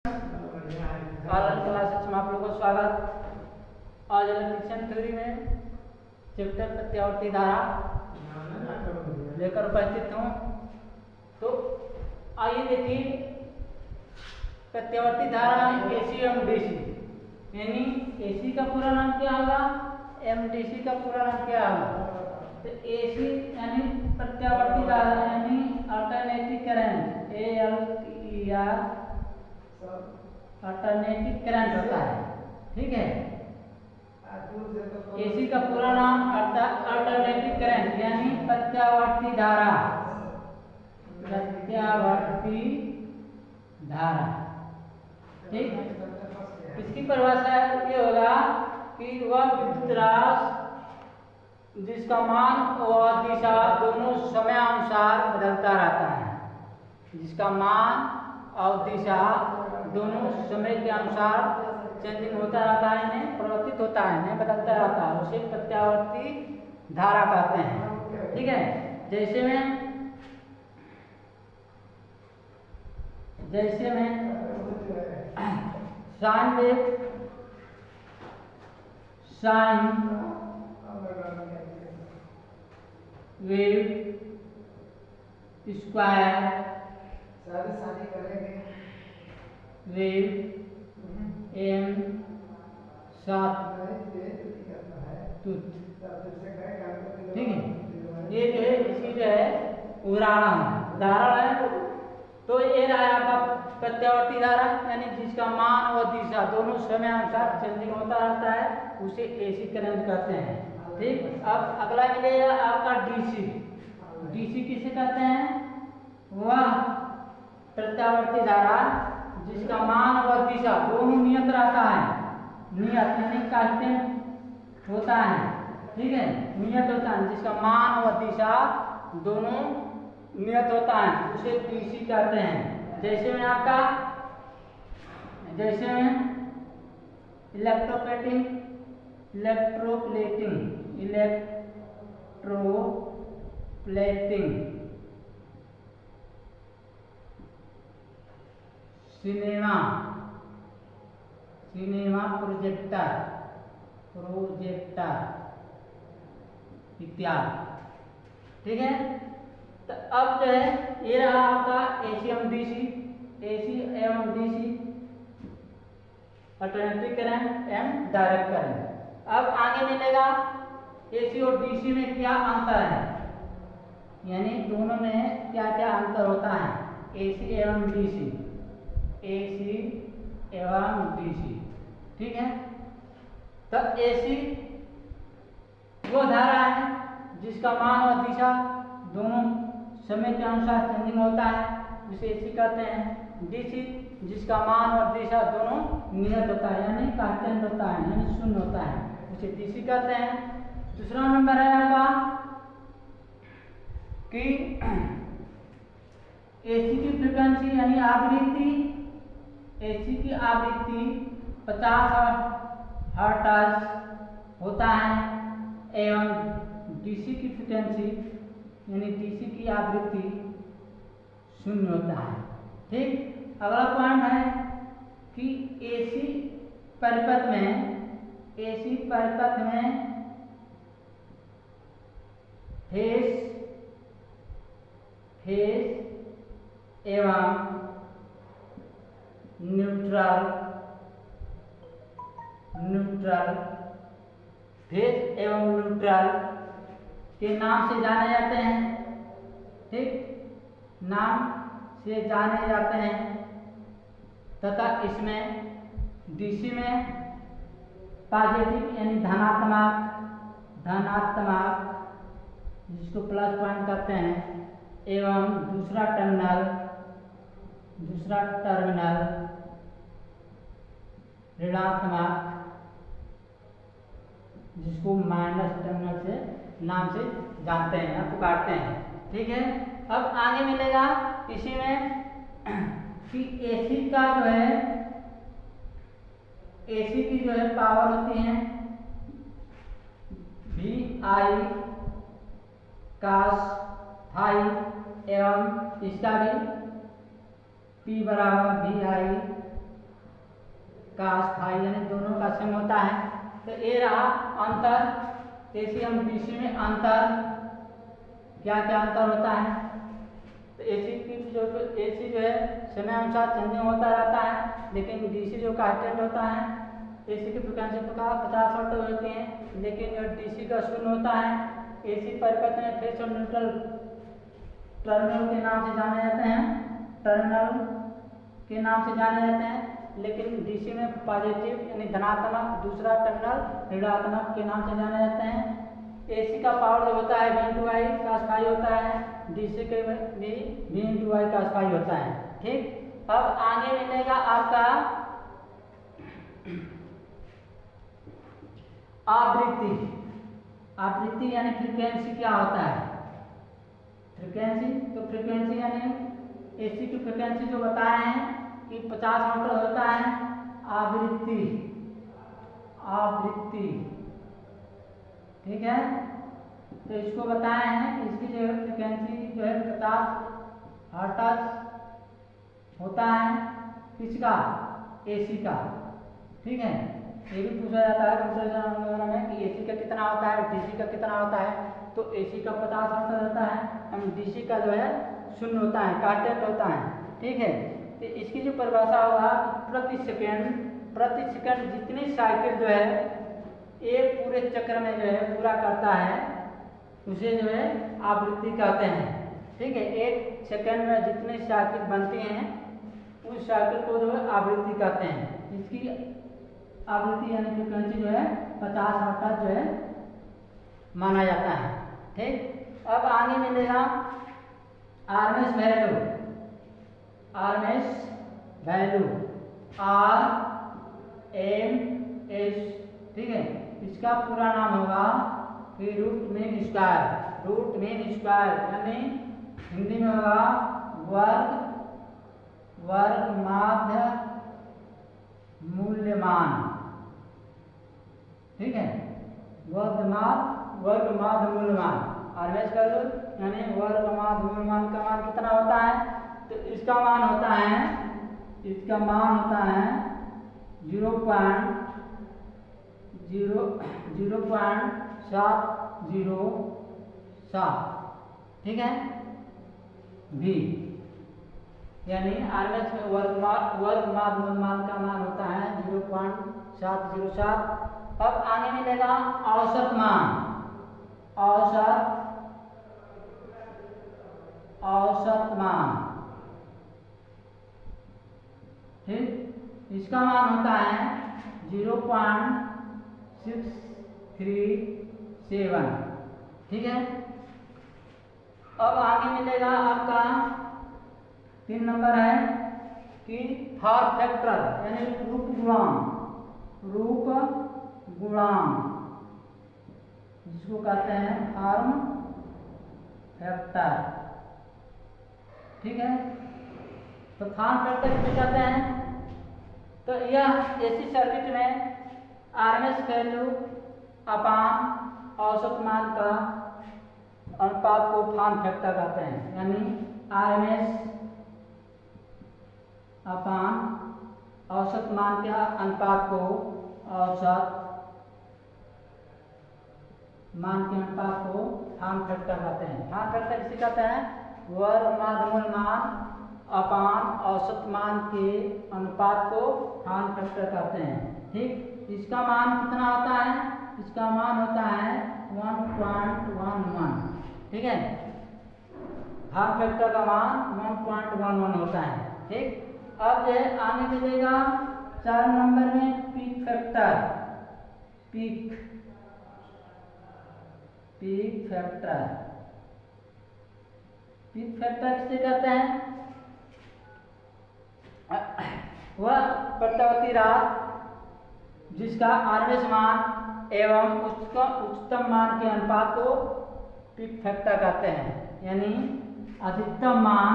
Online classes में आप लोगों को स्वागत। आज इलेक्ट्रिशियन थ्योरी में चैप्टर प्रत्यावर्ती धारा लेकर उपस्थित हूँ। तो आइए देखिए, प्रत्यावर्ती धारा में एसी एवं डीसी, यानी एसी का पूरा नाम क्या होगा, एमडीसी का पूरा नाम क्या होगा। तो एसी यानी प्रत्यावर्ती धारा यानी alternating current, ALTER alternating current होता है। ठीक है, एसी का पूरा नाम अल्टरनेटिंग करंट यानी प्रत्यावर्ती धारा, प्रत्यावर्ती धारा। ठीक, इसकी परिभाषा ये होगा कि वह विद्युत राशि जिसका मान व दिशा दोनों समयानुसार बदलता रहता है, जिसका मान और दिशा दोनों समय के अनुसार चेंजिंग होता रहता है, इन्हें परिवर्तित होता है, इन्हें बदलता रहता है, उसे प्रत्यावर्ती धारा कहते हैं। ठीक है, जैसे में साइन वेव स्क्वायर वेव एम सात टूथ। ठीक है, ये जो है इसकी जो है उदाहरण है। तो ये रहा आपका प्रत्यावर्ती धारा, यानी जिसका मान और दिशा दोनों समय अनुसार चेंजिंग होता रहता है, उसे एसी करंट कहते हैं। ठीक, अब अगला मिलेगा आपका डीसी। डीसी किसे कहते हैं, वह प्रत्यावर्ती धारा जिसका मान और दिशा दोनों नियत रहता है, नियत यानी कांस्टेंट होता है। ठीक है, नियत होता है, जिसका मान और दिशा दोनों नियत होता है, उसे डीसी कहते हैं। जैसे में इलेक्ट्रोप्लेटिंग सिनेमा प्रोजेक्टर इत्यादि। ठीक है, तो अब जो है ये रहा आपका एसी एवं डीसी, अल्टरनेटिंग करंट एवं डायरेक्ट करंट। अब आगे मिलेगा एसी और डीसी में क्या अंतर है, यानी दोनों में क्या क्या अंतर होता है, एसी एवं डीसी। ठीक है, तो एसी वो धारा है जिसका मान और दिशा दोनों समय के अनुसार चेंजिंग होता है, उसे एसी कहते हैं। डीसी जिसका मान और दिशा दोनों नियत होता है, यानी कांस्टेंट होता है, यानी शून्य होता है, उसे डीसी कहते हैं। दूसरा नंबर है आपका कि एसी की फ्रीक्वेंसी यानी आवृत्ति, एसी की आवृत्ति 50 हर्ट्ज होता है, एवं डीसी की फ्रीक्वेंसी यानी डीसी की आवृत्ति 0 होता है। ठीक, अगला पॉइंट है कि एसी परिपथ में फेज एवं न्यूट्रल के नाम से जाने जाते हैं। ठीक, नाम से जाने जाते हैं, तथा इसमें डीसी में पॉजिटिव यानी धनात्मक जिसको प्लस पॉइंट कहते हैं, एवं दूसरा टर्मिनल ऋणात्मक जिसको माइनस टर्मिनल से नाम से जानते हैं या पुकारते हैं। ठीक है, अब आगे मिलेगा इसी में कि एसी की जो है पावर होती है VI cos फाइव एवं इसका भी P बराबर VI का स्थाई यानी दोनों का सम होता है। तो ये रहा अंतर। AC हम DC में अंतर क्या क्या अंतर होता है। तो AC जो है समय अनुसार चेंजिंग होता रहता है, लेकिन DC जो कांस्टेंट होता है, AC की फ्रिक्वेंसी का 50 हर्ट्ज होती है, लेकिन जो DC का 0 होता है। AC परिपथ में फेज और न्यूट्रल टर्मिनल के नाम से जाने जाते हैं, टर्मिनल के नाम से जाने जाते हैं, लेकिन DC में पॉजिटिव यानी धनात्मक, दूसरा टर्मिनल ऋणात्मक के नाम से जाने जाते हैं। AC का पावर जो होता है V/I का स्थाई होता है, DC के भी V/I का स्थाई होता है। ठीक, अब आगे मिलेगा आपका आवृत्ति। आवृत्ति यानी फ्रीक्वेंसी क्या होता है। फ्रीक्वेंसी, तो फ्रीक्वेंसी यानी AC की फ्रीक्वेंसी जो बताए हैं कि 50 हर्ट्ज होता है। आवृत्ति, आवृत्ति, ठीक है। तो इसको बताए हैं कि इसकी जो है फ्रीक्वेंसी जो है 50 हर्ट्ज होता है। किसका, AC का, ठीक है। ये भी पूछा जाता है कंपैरिजन वगैरह में कि AC का कितना होता है, DC का कितना होता है। तो AC का 50 हर्ट्ज होता है, DC का जो है 0 होता है, कांस्टेंट होता है, ठीक है। तो इसकी जो परिभाषा होगा प्रति सेकंड जितनी साइकिल जो है एक पूरे चक्र में जो है पूरा करता है, उसे जो है आवृत्ति कहते हैं, ठीक है। एक सेकंड में जितनी साइकिल बनती हैं उस साइकिल को जो है आवृत्ति कहते हैं। इसकी आवृत्ति यानी फ्रीक्वेंसी जो है 50 हर्ट्ज जो है माना जाता है, ठीक। अब आगे मिलेगा RMS value. RMS value RMS, ठीक है। इसका पूरा नाम होगा कि root mean square. Root mean square यानी हिंदी में होगा वर्ग माध्य मूल्यमान, ठीक है। वर्ग माध्य मूल्यमान RMS वैल्यू यानी वर्ग माध्य मूल्यमान का मान कितना होता है। तो इसका मान होता है 0.707, ठीक है। V यानी RMS में वर्ग माध्य मूल्यमान का मान होता है 0.707। अब आगे मिलेगा औसत मान। औसत मान, ठीक। इसका मान होता है 0.637, ठीक है। अब आगे मिलेगा आपका 3 नंबर है कि फॉर्म फैक्टर यानी रूप गुणांक, जिसको कहते हैं फॉर्म फैक्टर, ठीक है। तो फॉर्म फैक्टर किसे कहते हैं। तो यह AC सर्किट में RMS वैल्यू अपान औसत मान का अनुपात को फॉर्म फैक्टर कहते हैं। यानी RMS अपान औसत मान के अनुपात को औसत मान के अनुपात को फॉर्म फैक्टर कहते हैं। फॉर्म फैक्टर किसे कहते हैं। वर्ग माध्य मूल्यमान अपान औसत मान के अनुपात को फॉर्म फैक्टर कहते हैं, ठीक। इसका मान कितना होता है। इसका मान होता है 1.11, ठीक है। फॉर्म फैक्टर का मान 1.11 होता है, ठीक। अब जो है आगे मिलेगा 4 नंबर में पीक फैक्टर। पीक फैक्टर किसे कहते हैं। वह प्रत्यावर्ती राशि जिसका RMS मान एवं उच्चतम मान के अनुपात को पीक फैक्टर कहते हैं। यानी अधिकतम मान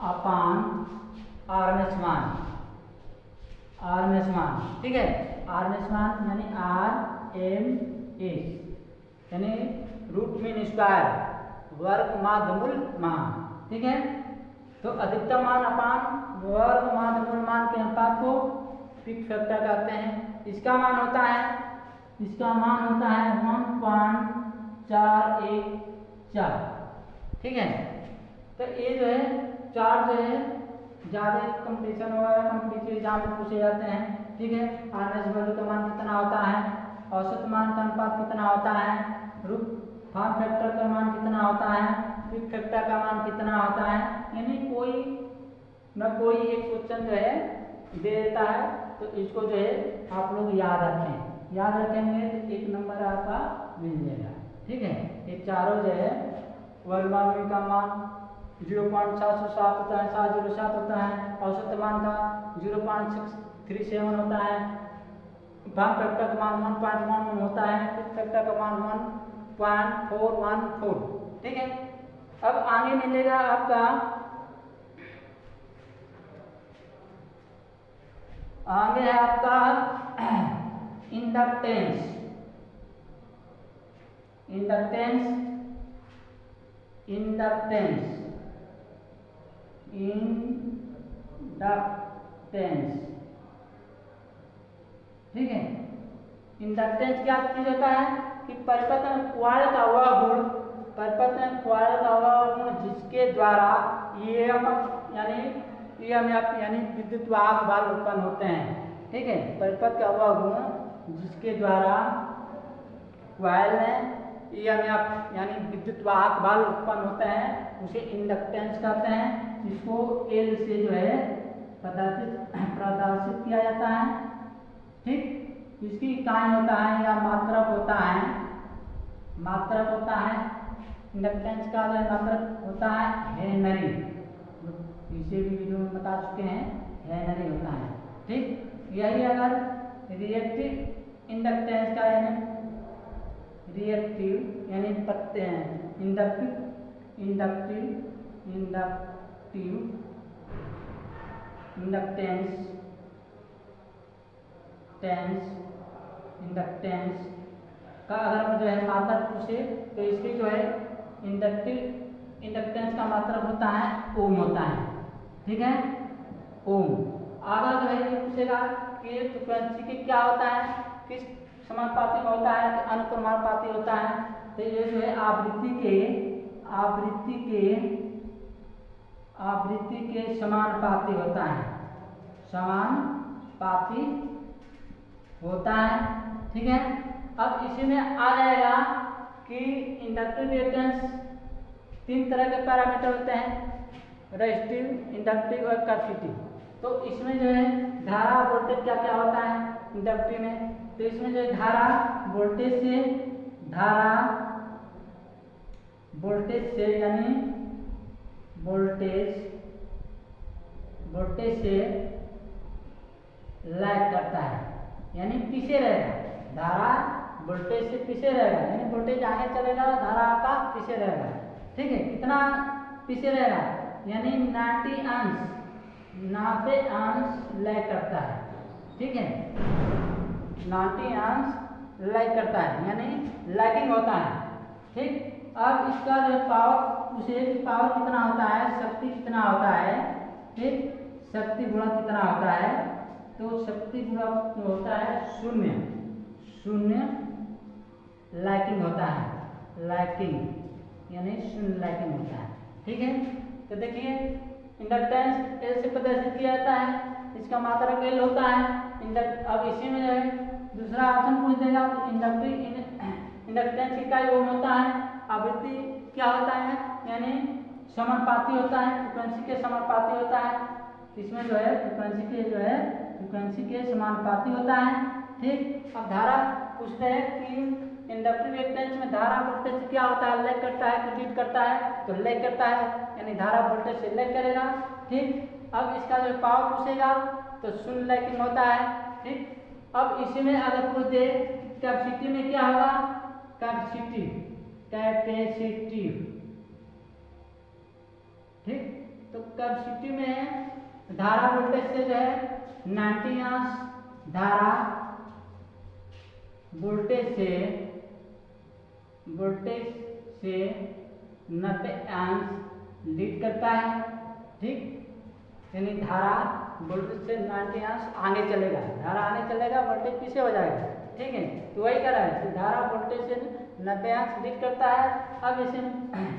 अपान RMS मान, ठीक है। RMS मान यानी RMS यानी रूट मीन स्क्वायर वर्ग माध्य मूल्यमान, ठीक है। तो अधिकतम मान अपान वर्ग मूल मान के अनुपात को पिक फैक्टर कहते हैं। इसका मान होता है 1.414। ठीक है, तो ये जो है चार जो है ज़्यादा कंपटीशन वगैरह कॉम्पिटिटिव एग्जाम में पूछे जाते हैं। ठीक है, आरएस वैल्यू का मान कितना होता है, औसत मान का अनुपात कितना होता है, रूट फॉर्म फैक्टर का मान कितना होता है, पिक फैक्टर का मान कितना होता है, यानी कोई न कोई एक क्वेश्चन जो है दे देता है। तो इसको जो है आप लोग याद रखेंगे तो एक नंबर आपका मिल जाएगा। ठीक है, ये चारों जो है वर्गमूल का मान 0.707 होता है, 707 होता है, औसत मान का 0.637 होता है, फॉर्म फैक्टर का मान 1.11 होता है, पिक फैक्टर का मान 1.414। ठीक है, अब आगे मिलेगा आपका आगे है आपका इंडक्टेंस। ठीक है, इंडक्टेंस क्या चीज होता है कि परिपथ में क्वाइल का वह गुण जिसके द्वारा यानी विद्युत वाहक बल उत्पन्न होते हैं। ठीक है, परिपथ का वह गुण जिसके द्वारा क्वाइल में ईएमएफ यानी विद्युत वाहक बल उत्पन्न होते हैं उसे इंडक्टेंस कहते हैं। जिसको एल से जो है प्रदर्शित किया जाता है। ठीक, इसकी इकाई होता है या मात्रक होता है। इंडक्टेंस का जो मात्रक होता है हेनरी, इसे भी वीडियो में बता चुके हैं, हेनरी होता है। ठीक, यही अगर रिएक्टिव इंडक्टेंस का रिएक्टिव यानी इंडक्टेंस का अगर जो है मात्रक पूछे तो इसकी जो है इंडक्टेंस का मात्रक होता है ओम होता है। ठीक है, ओम। अगर जो है ये पूछेगा कि फ्रीक्वेंसी की क्या होता है, किस समानुपाती में होता है कि अनुक्रमानुपाती होता है, तो ये जो है आवृत्ति के समानुपाती होता है। ठीक है, अब इसी में आ जाएगा कि इंडक्टिव रिएक्टेंस 3 तरह के पैरामीटर होते हैं, रेजिस्टिव, इंडक्टिव और कैपेसिटिव। तो इसमें जो है धारा वोल्टेज क्या क्या होता है इंडक्टिव में, तो इसमें जो है धारा वोल्टेज से यानी वोल्टेज से लैग करता है, यानी पीछे रहेगा। धारा वोल्टेज से पीछे रहेगा, यानी वोल्टेज आगे चलेगा, धारा का पीछे रहेगा। ठीक है, कितना पीछे रहेगा, यानी 90 अंश लैग करता है। ठीक है, 90 अंश लैग करता है, यानी लैगिंग होता है। ठीक, अब इसका जो पावर कितना होता है, शक्ति कितना होता है। ठीक, शक्ति गुणक कितना होता है, तो शक्ति गुणक होता है 0 लैगिंग होता है, यानी 0 लैगिंग होता है। ठीक है, तो देखिए इंडक्टेंस एल से प्रदर्शित किया जाता है, इसका मात्रक एल होता है। अब इसी में जो है दूसरा ऑप्शन पूछ देगा, इंडक्टेंस की इकाई ओम होता है, आवृत्ति क्या होता है, यानी समानुपाती होता है, फ्रीक्वेंसी के समानुपाती होता है। इसमें जो है फ्रीक्वेंसी के समानुपाती होता है। ठीक, अब धारा पूछते हैं कि इंडक्टिव रिएक्टेंस में धारा वोल्टेज क्या होता है, लैग करता है कि लीड करता है, तो लैग करता है, यानी धारा वोल्टेज से लैग करेगा। ठीक, अब इसका जो पावर पूछेगा तो 0 लैगिंग होता है। ठीक, अब इसी में अगर पूछ दे कैपेसिटी में क्या होगा, कैपेसिटिव। ठीक, तो कैपेसिटी में धारा वोल्टेज से जो है 90 अंश धारा वोल्टेज से 90 अंश लीड करता है। ठीक। यानी धारा वोल्टेज से 90 अंश आगे चलेगा, धारा आगे चलेगा, वोल्टेज पीछे हो जाएगा, ठीक है। तो वही कर रहा है कि धारा वोल्टेज से 90 अंश लीड करता है। अब इसे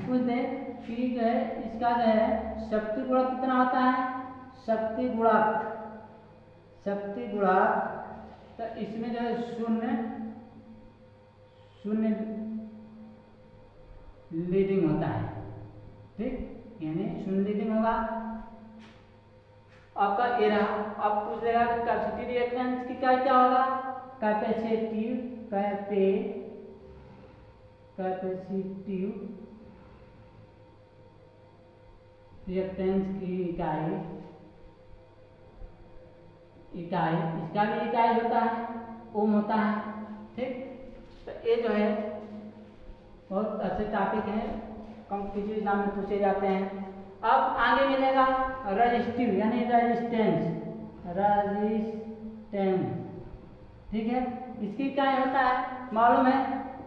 पूछ दें कि जो है इसका जो है शक्ति गुणक कितना होता है, शक्ति गुणक तो इसमें जो है शून्य लीडिंग होता है, ठीक, यानी शून्य लीडिंग होगा। आपका ये रहा। अब पूछ देगा कि कैपेसिटी रिएक्टेंस की क्या होगा, कैपेसिटिव रिएक्टेंस की इकाई इसका भी इकाई होता है, ओम होता है, ठीक। तो ये जो है बहुत अच्छे टॉपिक हैं, कॉम्पिटिटिव एग्जाम में पूछे जाते हैं। अब आगे मिलेगा रेजिस्टिव यानी रेजिस्टेंस, ठीक है। इसकी इकाई होता है, मालूम है,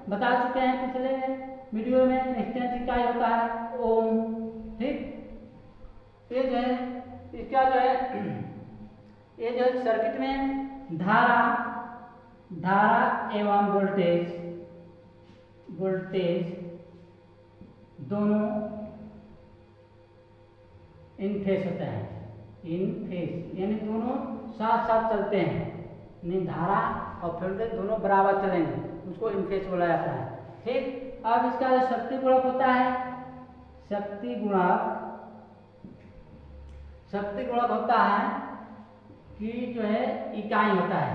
बता चुके हैं पिछले वीडियो में, रेजिस्टेंस की इकाई होता है ओम, ठीक। ये जो है इसका जो है ये जो सर्किट में धारा एवं वोल्टेज दोनों इन फेस होता है, इन फेस यानी दोनों साथ साथ चलते हैं, यानी धारा और वोल्टेज दोनों बराबर चलेंगे, उसको इन फेस बोला जाता है, ठीक। अब इसका जो शक्ति गुणक होता है, शक्ति गुणक होता है कि जो है इकाई होता है,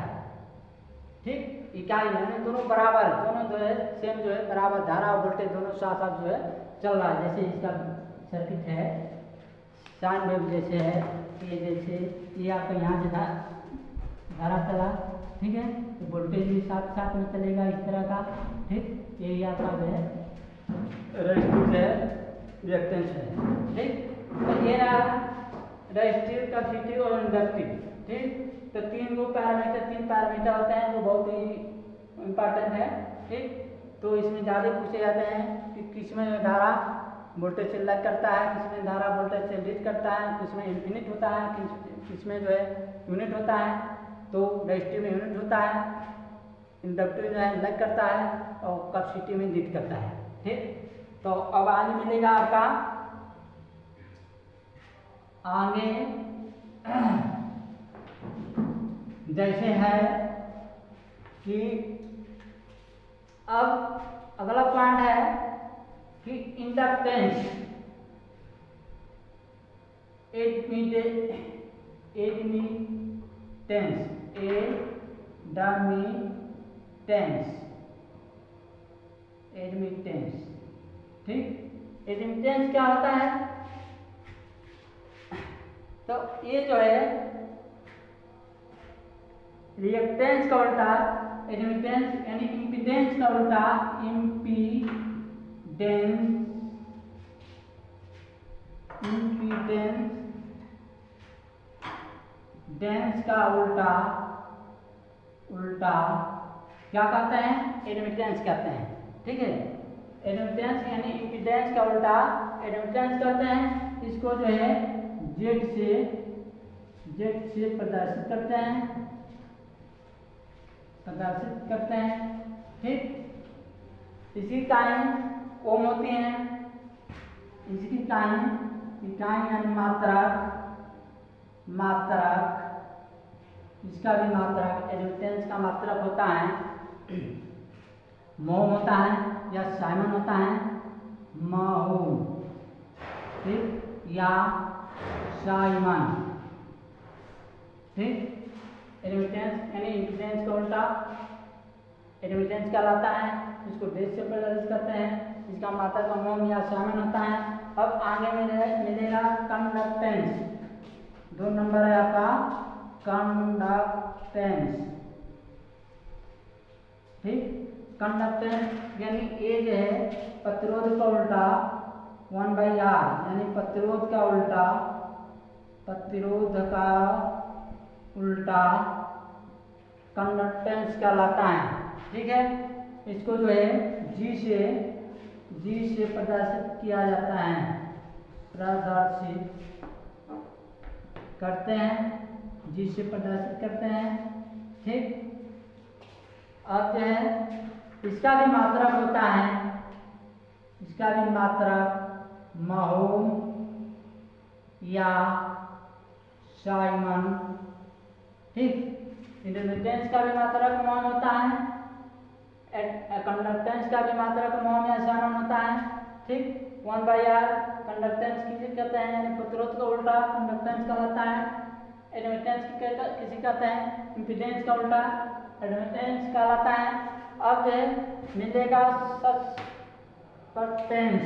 ठीक, इकाई यानी दोनों बराबर, दोनों जो है सेम जो है बराबर, धारा और वोल्टेज दोनों साथ साथ जो है चल रहा है। जैसे इसका सर्किट है साइन वेव जैसे है, ये जैसे ये आपका यहाँ से धारा चला, ठीक है, तो वोल्टेज भी साथ साथ में चलेगा इस तरह का, ठीक। ये आपका जो है रेजिस्टिव है, रिएक्टेंस है, ठीक। तो ये रहा रेजिस्टिव, कैपेसिटिव और इंडक्टिव, ठीक। तो तीन पैरामीटर होते हैं जो बहुत ही इम्पोर्टेंट है, ठीक। तो इसमें ज़्यादा पूछे जाते हैं कि किसमें धारा वोल्टेज से लैग करता है, किसमें धारा वोल्टेज से लीड करता है, किसमें इन्फिनिट होता है, किसमें जो है यूनिट होता है। तो रेजिस्टिव में यूनिट होता है, इंडक्टिव जो है लैग करता है और कैपेसिटिव में लीड करता है, ठीक। तो अब आगे मिलेगा आपका आगे जैसे है कि अब अगला पॉइंट है कि इंडक्टेंस, एडमिटेंस, ठीक। एडमिटेंस क्या होता है, तो ये जो है रिएक्टेंस का उल्टा एडमिटेंस यानी इम्पीडेंस का उल्टा डेंस का उल्टा क्या कहते हैं, एडमिटेंस कहते हैं, ठीक है। एडमिटेंस यानी इम्पीडेंस का उल्टा एडमिटेंस कहते हैं। इसको जो है जेड से प्रदर्शित करते हैं, ठीक। इसकी इकाई ओम होती हैं, इसकी इकाई यानी मात्रक, इसका भी मात्रक, एडमिटेंस का मात्रक होता है मोम होता है या साइमन होता है, महोम, ठीक, या साइमन, ठीक। एडमिटेंस यानी इम्पीडेंस का उल्टा एडमिटेंस कहलाता है, इसको डेज से प्रदर्शित करते हैं, इसका मात्रक मोम या साइमन होता है। अब आगे मिलेगा कंडक्टेंस, 2 नंबर है आपका कंडक्टेंस, ठीक। कंडक्टेंस यानी ए जो है प्रतिरोध का उल्टा 1/R यानी प्रतिरोध का उल्टा कंडक्टेंस कहलाता है, ठीक है। इसको जो है जी से प्रदर्शित किया जाता है, करते हैं, जिससे प्रदर्शित करते हैं। ठीक, अब जो है इसका भी मात्रक होता है, इसका भी मात्रक महोम या साइमन। ठीक, इंडक्टेंस का भी मात्रक मोम होता है, कंडक्टेंस का भी मात्रक मोम या साइमन होता है। ठीक, 1/r कंडक्टेंस किसे कहते हैं, यानी प्रतिरोध का उल्टा कंडक्टेंस कहलाता है। एडमिटेंस किसे कहते हैं, इम्पीडेंस का उल्टा एडमिटेंस कहलाता है। अब जो है मिलेगा सब्सटेंस,